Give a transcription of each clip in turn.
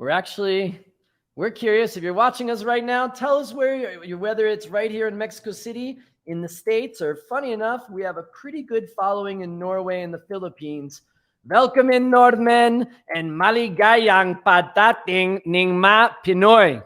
We're curious. If you're watching us right now, tell us whether it's right here in Mexico City, in the States, or funny enough, we have a pretty good following in Norway and the Philippines. Welcome in Nordmen and maligayang patating ning ma Pinoy.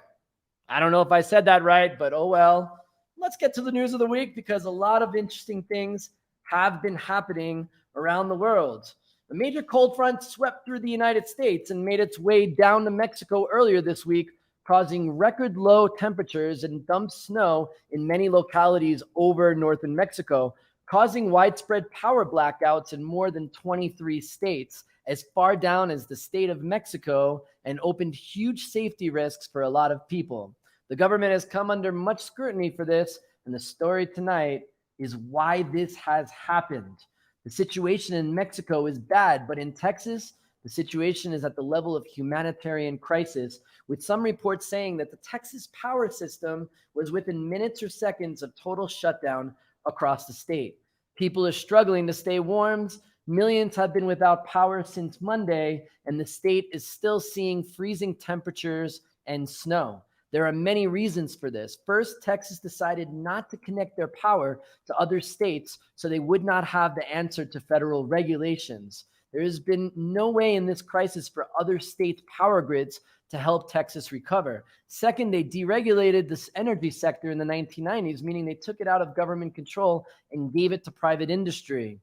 I don't know if I said that right, but oh well. Let's get to the news of the week because a lot of interesting things have been happening around the world. A major cold front swept through the United States and made its way down to Mexico earlier this week, causing record low temperatures and dumped snow in many localities over northern Mexico, causing widespread power blackouts in more than 23 states, as far down as the state of Mexico, and opened huge safety risks for a lot of people. The government has come under much scrutiny for this, and the story tonight is why this has happened. The situation in Mexico is bad, but in Texas, the situation is at the level of humanitarian crisis, with some reports saying that the Texas power system was within minutes or seconds of total shutdown across the state. People are struggling to stay warm. Millions have been without power since Monday, and the state is still seeing freezing temperatures and snow. There are many reasons for this. First, Texas decided not to connect their power to other states, so they would not have the answer to federal regulations. There has been no way in this crisis for other states' power grids to help Texas recover. Second, they deregulated this energy sector in the 1990s, meaning they took it out of government control and gave it to private industry.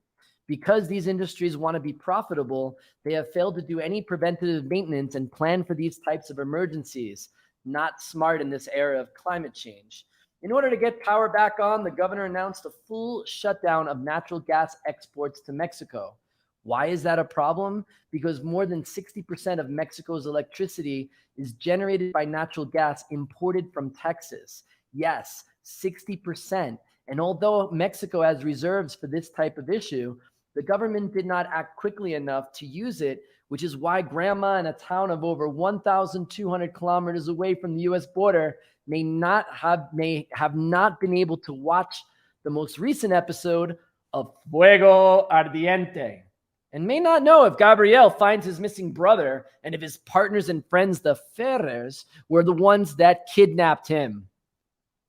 Because these industries want to be profitable, they have failed to do any preventative maintenance and plan for these types of emergencies. Not smart in this era of climate change. In order to get power back on, the governor announced a full shutdown of natural gas exports to Mexico. Why is that a problem? Because more than 60% of Mexico's electricity is generated by natural gas imported from Texas. Yes, 60%. And although Mexico has reserves for this type of issue, the government did not act quickly enough to use it, which is why grandma in a town of over 1,200 kilometers away from the U.S. border may have not been able to watch the most recent episode of Fuego Ardiente, and may not know if Gabriel finds his missing brother and if his partners and friends, the Ferrers, were the ones that kidnapped him.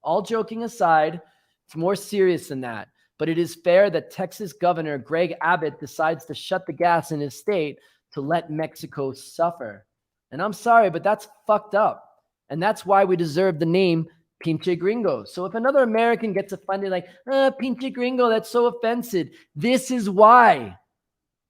All joking aside, it's more serious than that. But it is fair that Texas Governor Greg Abbott decides to shut the gas in his state to let Mexico suffer. And I'm sorry, but that's fucked up. And that's why we deserve the name Pinche Gringo. So if another American gets offended like, Pinche Gringo, that's so offensive, this is why.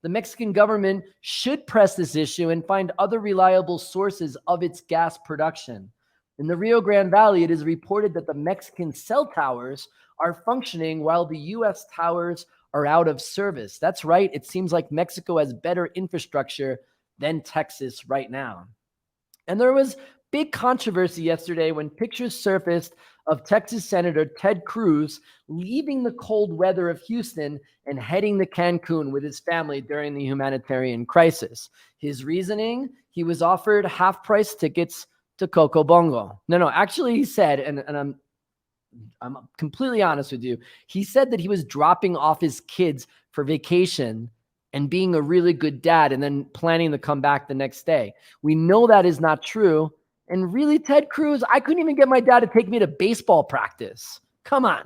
The Mexican government should press this issue and find other reliable sources of its gas production. In the Rio Grande Valley, it is reported that the Mexican cell towers are functioning while the U.S. towers are out of service. That's right. It seems like Mexico has better infrastructure than Texas right now. And there was big controversy yesterday when pictures surfaced of Texas Senator Ted Cruz leaving the cold weather of Houston and heading to Cancun with his family during the humanitarian crisis. His reasoning, he was offered half-price tickets to Coco Bongo. No, actually he said, and I'm completely honest with you, he said that he was dropping off his kids for vacation and being a really good dad and then planning to come back the next day. We know that is not true. And really, Ted Cruz, I couldn't even get my dad to take me to baseball practice. Come on.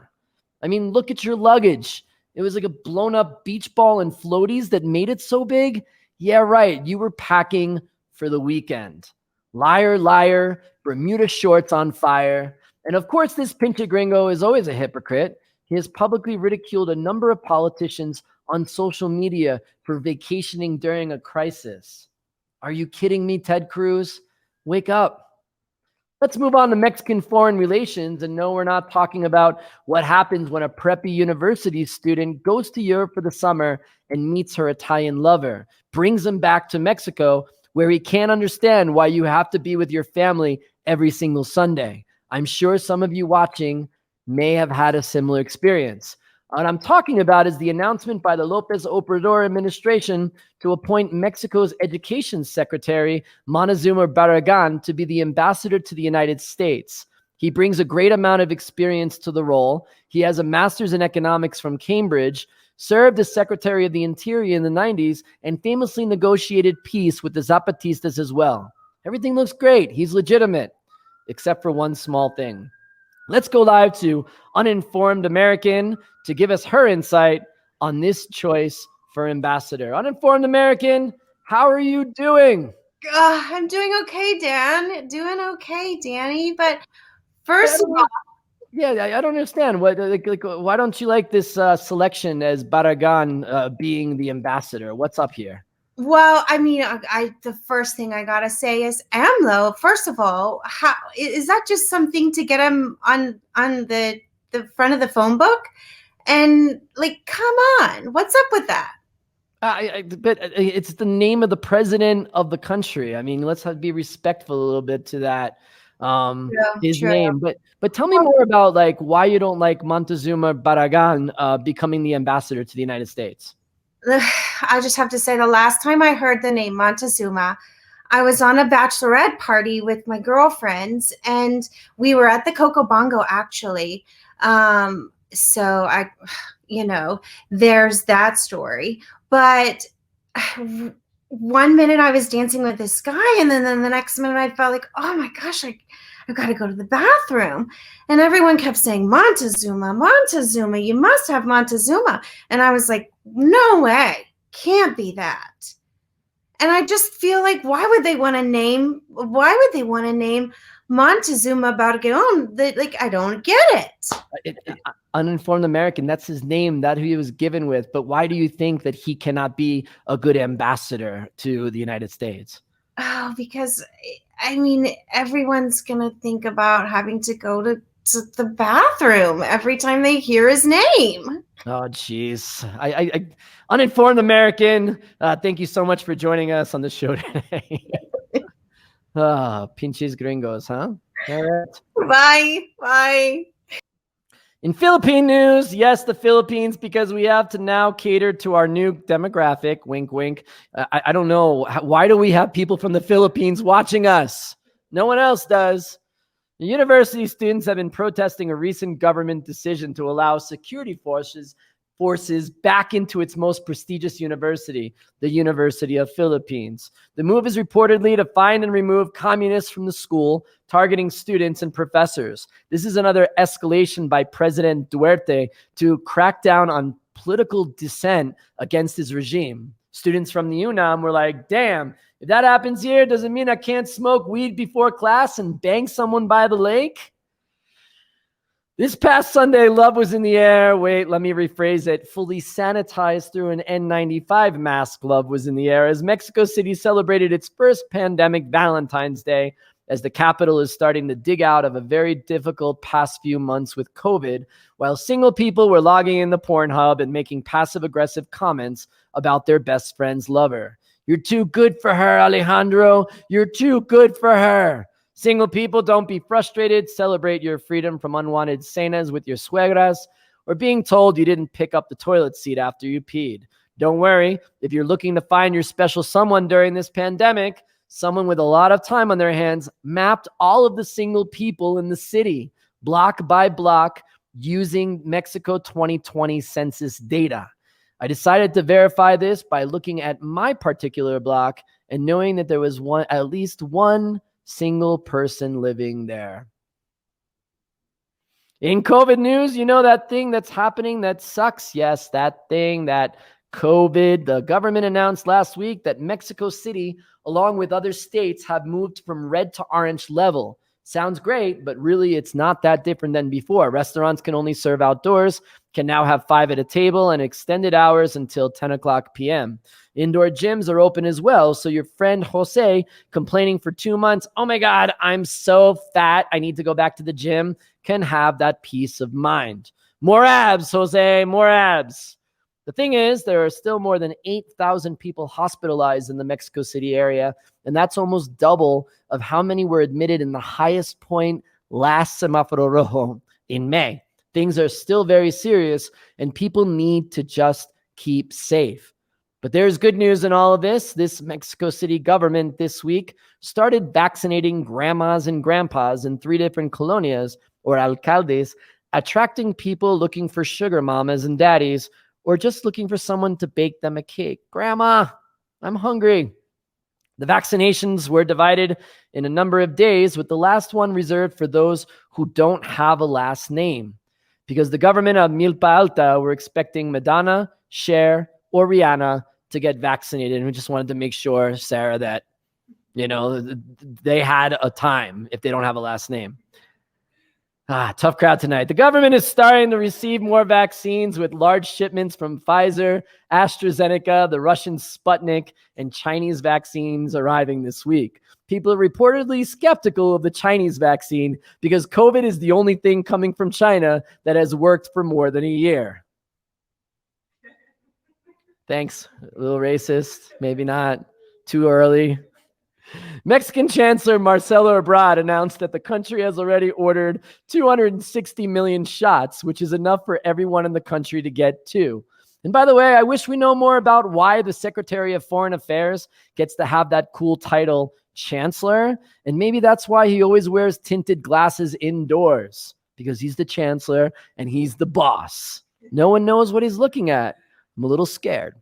I mean, look at your luggage. It was like a blown up beach ball and floaties that made it so big. Yeah, right. You were packing for the weekend. Liar, liar, Bermuda shorts on fire. And of course, this Pinche Gringo is always a hypocrite. He has publicly ridiculed a number of politicians on social media for vacationing during a crisis. Are you kidding me, Ted Cruz? Wake up. Let's move on to Mexican foreign relations. And no, we're not talking about what happens when a preppy university student goes to Europe for the summer and meets her Italian lover, brings him back to Mexico, where he can't understand why you have to be with your family every single Sunday. I'm sure some of you watching may have had a similar experience. What I'm talking about is the announcement by the López Obrador administration to appoint Mexico's education secretary, Montezuma Barragán, to be the ambassador to the United States. He brings a great amount of experience to the role. He has a master's in economics from Cambridge, served as Secretary of the Interior in the 90s, and famously negotiated peace with the Zapatistas as well. Everything looks great. He's legitimate, except for one small thing. Let's go live to Uninformed American to give us her insight on this choice for ambassador. Uninformed American, how are you doing? I'm doing okay, Dan. Doing okay, Danny. But first of all, Yeah, I don't understand. Why don't you like this selection as Barragan being the ambassador? What's up here? well, I mean, the first thing I gotta say is AMLO. First of all, how is that just something to get him on the front of the phone book? And like, come on, what's up with that? But it's the name of the president of the country. I mean, let's be respectful a little bit to that. True, His true. name. But tell me more about like why you don't like Montezuma Barragan becoming the ambassador to the United States. I just have to say, the last time I heard the name Montezuma, I was on a bachelorette party with my girlfriends, and we were at the Coco Bongo actually. So there's that story. But one minute I was dancing with this guy, and then the next minute I felt like, oh my gosh, I've got to go to the bathroom. And everyone kept saying, Montezuma, Montezuma, you must have Montezuma. And I was like, no way, can't be that. And I just feel like, why would they want to name Montezuma Bargueron? Like, I don't get it. Uninformed American, that's his name, that who he was given with. But why do you think that he cannot be a good ambassador to the United States? Oh, because I mean, everyone's gonna think about having to go to the bathroom every time they hear his name. Oh, geez. Uninformed American, thank you so much for joining us on the show today. Pinches gringos, huh? All right. Bye. In Philippine news, yes, the Philippines, because we have to now cater to our new demographic. Wink, wink. I don't know. Why do we have people from the Philippines watching us? No one else does. The university students have been protesting a recent government decision to allow security forces back into its most prestigious university, the University of Philippines. The move is reportedly to find and remove communists from the school, targeting students and professors. This is another escalation by President Duterte to crack down on political dissent against his regime. Students from the UNAM were like, damn, if that happens here, does it mean I can't smoke weed before class and bang someone by the lake? This past Sunday, love was in the air. Wait, let me rephrase it. Fully sanitized through an N95 mask, love was in the air as Mexico City celebrated its first pandemic Valentine's Day, as the capital is starting to dig out of a very difficult past few months with COVID, while single people were logging in the Pornhub and making passive-aggressive comments about their best friend's lover. You're too good for her, Alejandro. You're too good for her. Single people, don't be frustrated. Celebrate your freedom from unwanted cenas with your suegras or being told you didn't pick up the toilet seat after you peed. Don't worry, if you're looking to find your special someone during this pandemic, someone with a lot of time on their hands mapped all of the single people in the city, block by block, using Mexico 2020 census data. I decided to verify this by looking at my particular block and knowing that there was at least one single person living there. In COVID news, you know that thing that's happening that sucks? Yes, that thing, that COVID. The government announced last week that Mexico City, along with other states, have moved from red to orange level. Sounds great, but really it's not that different than before. Restaurants can only serve outdoors, can now have 5 at a table, and extended hours until 10 o'clock p.m. Indoor gyms are open as well, so your friend Jose, complaining for 2 months, oh my God, I'm so fat, I need to go back to the gym, can have that peace of mind. More abs, Jose, more abs. The thing is, there are still more than 8,000 people hospitalized in the Mexico City area, and that's almost double of how many were admitted in the highest point last Semáforo Rojo in May. Things are still very serious, and people need to just keep safe. But there's good news in all of this. This Mexico City government this week started vaccinating grandmas and grandpas in 3 different colonias, or alcaldes, attracting people looking for sugar mamas and daddies, or just looking for someone to bake them a cake. Grandma, I'm hungry. The vaccinations were divided in a number of days, with the last one reserved for those who don't have a last name. Because the government of Milpa Alta were expecting Madonna, Cher, or Rihanna to get vaccinated. And we just wanted to make sure, Sarah, that, they had a time if they don't have a last name. Tough crowd tonight. The government is starting to receive more vaccines, with large shipments from Pfizer, AstraZeneca, the Russian Sputnik, and Chinese vaccines arriving this week. People are reportedly skeptical of the Chinese vaccine because COVID is the only thing coming from China that has worked for more than a year. Thanks. A little racist, maybe not. Too early. Mexican Chancellor Marcelo Ebrard announced that the country has already ordered 260 million shots, which is enough for everyone in the country to get two. And by the way, I wish we know more about why the Secretary of Foreign Affairs gets to have that cool title, Chancellor. And maybe that's why he always wears tinted glasses indoors, because he's the Chancellor and he's the boss. No one knows what he's looking at. I'm a little scared.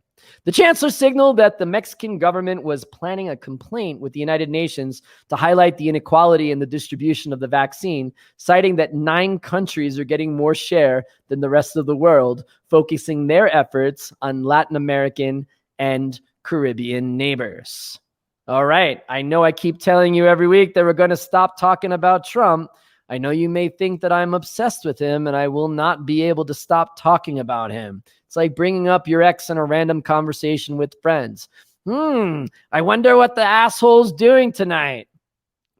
The chancellor signaled that the Mexican government was planning a complaint with the United Nations to highlight the inequality in the distribution of the vaccine, citing that 9 countries are getting more share than the rest of the world, focusing their efforts on Latin American and Caribbean neighbors. All right, I know I keep telling you every week that we're going to stop talking about Trump. I know you may think that I'm obsessed with him, and I will not be able to stop talking about him. It's like bringing up your ex in a random conversation with friends. I wonder what the asshole's doing tonight.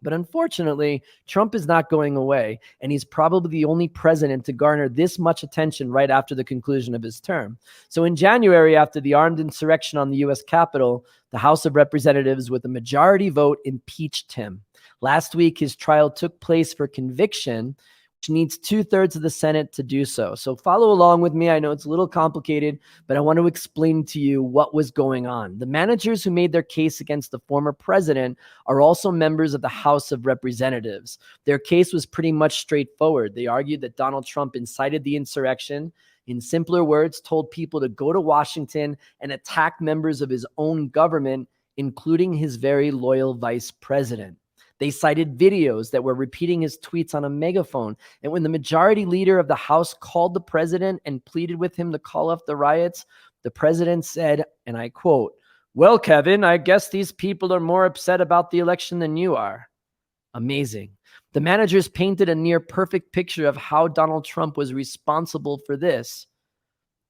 But unfortunately, Trump is not going away, and he's probably the only president to garner this much attention right after the conclusion of his term. So in January, after the armed insurrection on the U.S. Capitol, the House of Representatives, with a majority vote, impeached him. Last week, his trial took place for conviction, which needs 2/3 of the Senate to do so. So follow along with me. I know it's a little complicated, but I want to explain to you what was going on. The managers who made their case against the former president are also members of the House of Representatives. Their case was pretty much straightforward. They argued that Donald Trump incited the insurrection, in simpler words, told people to go to Washington and attack members of his own government, including his very loyal vice president. They cited videos that were repeating his tweets on a megaphone. And when the majority leader of the House called the president and pleaded with him to call off the riots, the president said, and I quote, "Well, Kevin, I guess these people are more upset about the election than you are." Amazing. The managers painted a near perfect picture of how Donald Trump was responsible for this.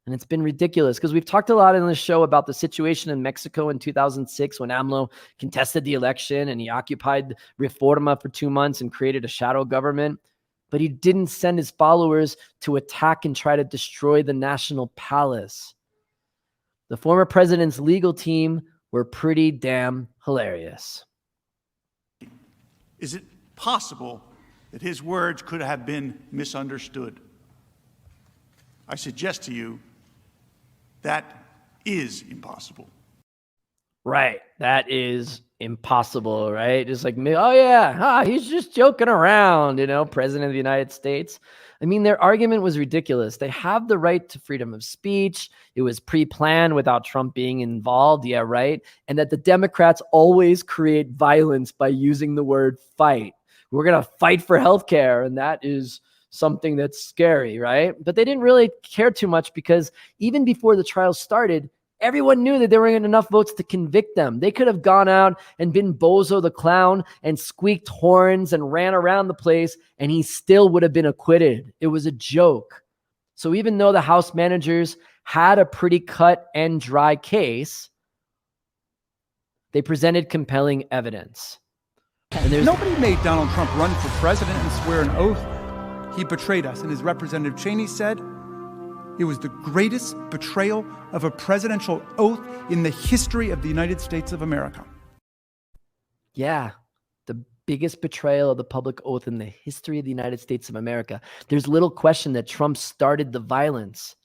And it's been ridiculous because we've talked a lot in this show about the situation in Mexico in 2006 when AMLO contested the election and he occupied Reforma for 2 months and created a shadow government. But he didn't send his followers to attack and try to destroy the National Palace. The former president's legal team were pretty damn hilarious. Is it possible that his words could have been misunderstood? I suggest to you that is impossible. Right. That is impossible, right? Just like, oh yeah, he's just joking around, president of the United States. I mean, their argument was ridiculous. They have the right to freedom of speech. It was pre-planned without Trump being involved. Yeah, right. And that the Democrats always create violence by using the word fight. We're going to fight for healthcare. And that is something that's scary, right? But they didn't really care too much because even before the trial started, everyone knew that there weren't enough votes to convict them. They could have gone out and been Bozo the Clown and squeaked horns and ran around the place, and he still would have been acquitted. It was a joke. So even though the House managers had a pretty cut and dry case, they presented compelling evidence. And nobody made Donald Trump run for president and swear an oath. He betrayed us, and as Representative Cheney said, it was the greatest betrayal of a presidential oath in the history of the United States of America. Yeah, the biggest betrayal of the public oath in the history of the United States of America. There's little question that Trump started the violence.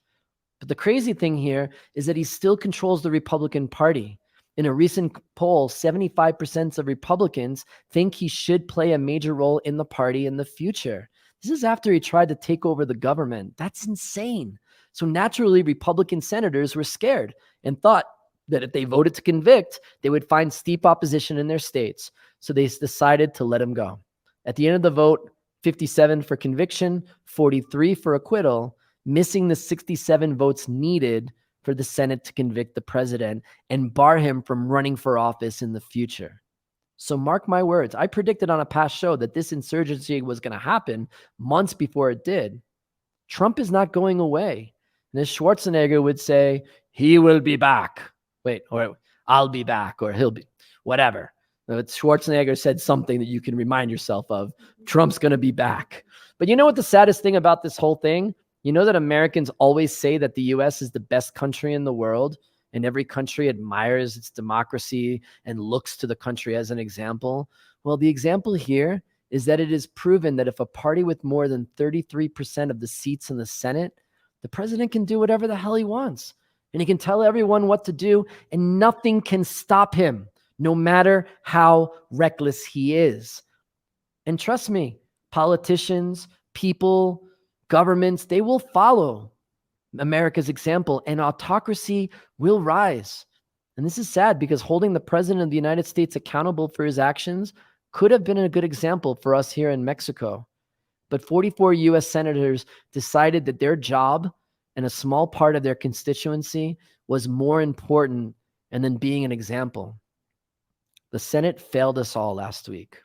But the crazy thing here is that he still controls the Republican Party. In a recent poll, 75% of Republicans think he should play a major role in the party in the future. This is after he tried to take over the government. That's insane. So naturally, Republican senators were scared and thought that if they voted to convict, they would find steep opposition in their states. So they decided to let him go. At the end of the vote, 57 for conviction, 43 for acquittal, missing the 67 votes needed for the Senate to convict the president and bar him from running for office in the future. So mark my words, I predicted on a past show that this insurgency was going to happen months before it did. Trump is not going away. And as Schwarzenegger would say, he will be back. Wait, or I'll be back, or he'll be, whatever. But Schwarzenegger said something that you can remind yourself of. Trump's going to be back. But you know what the saddest thing about this whole thing? You know that Americans always say that the US is the best country in the world, and every country admires its democracy and looks to the country as an example. Well, the example here is that it is proven that if a party with more than 33% of the seats in the Senate, the president can do whatever the hell he wants. And he can tell everyone what to do, and nothing can stop him, no matter how reckless he is. And trust me, politicians, people, governments, they will follow America's example, and autocracy will rise. And this is sad because holding the president of the United States accountable for his actions could have been a good example for us here in Mexico. But 44 US senators decided that their job and a small part of their constituency was more important than being an example. The Senate failed us all last week.